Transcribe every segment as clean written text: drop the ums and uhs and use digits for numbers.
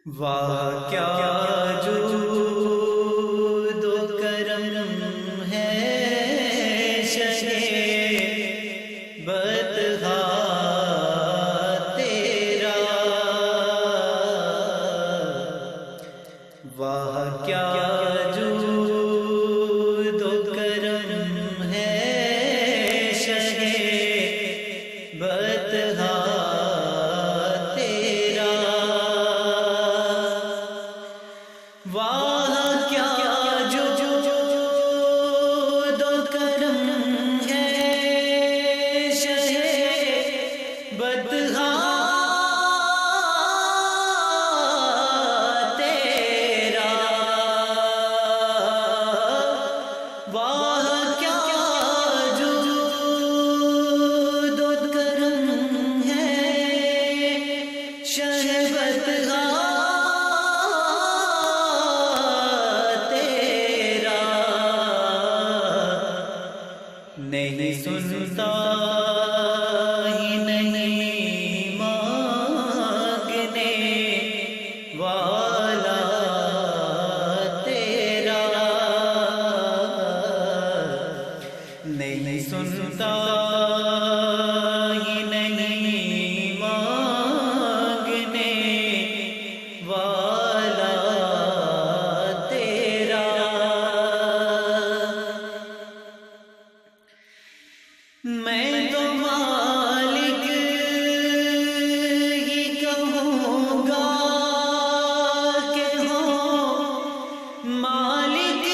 واہ کیا جود و کرم ہے شہے بدخا تیرا، واہ کیا جود و کرم ہے شہے بدخا نہیں سنتا ہی نہیں مانگنے والا تیرا، نہیں سنتا ہی نہیں مانگنے والا تیرا، میں تو مالک ہی کہوں گا کہ ہوں مالک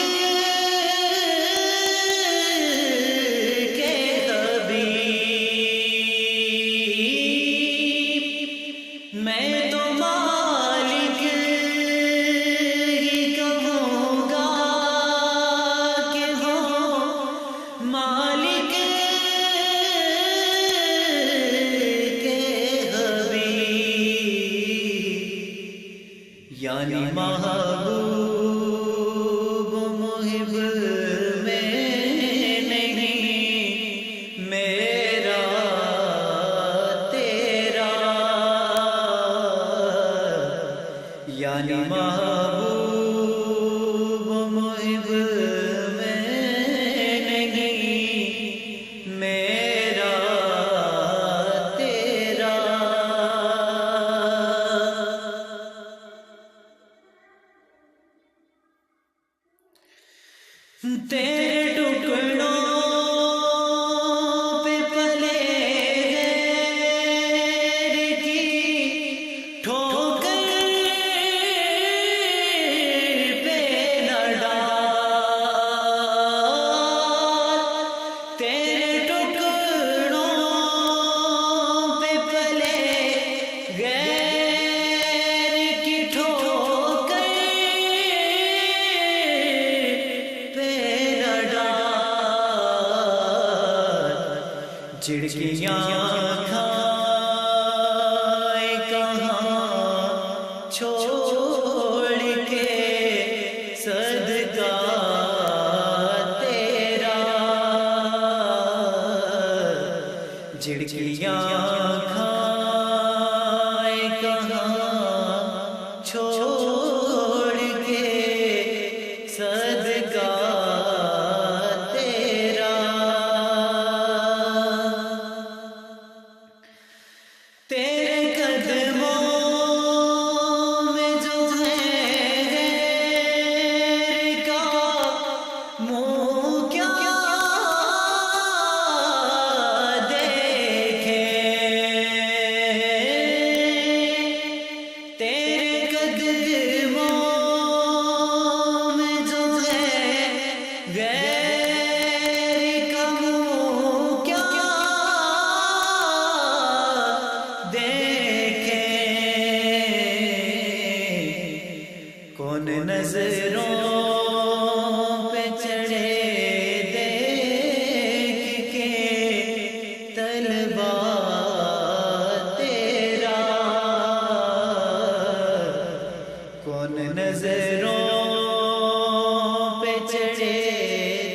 کے حبیب، میں تو مالک ہی کہوں گا کہ ہوں مالک یعنی محبوب محب میں نہیں میرا تیرا، یعنی محبوب محب میں نہیں میرا تیرا، تیرے ٹکڑوں پہ پلے غیر کی ٹھوکر پہ نہ ڈال، تیرے ٹکڑوں پہ پلے غیر کی ٹھوکر چڑکیاں کھائے کہاں چھوڑ کے صدقہ تیرا، چڑکیاں کھائے کہاں چھوڑ کے صدقہ کون نظروں پہ چڑھے دیکھ کے طلبا تیرا، کون نظروں پہ چڑھے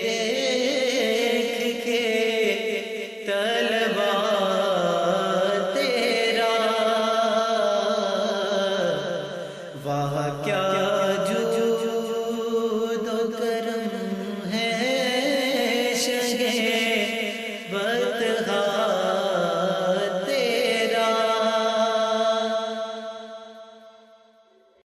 دیکھ کے طلبا تیرا، واہ کیا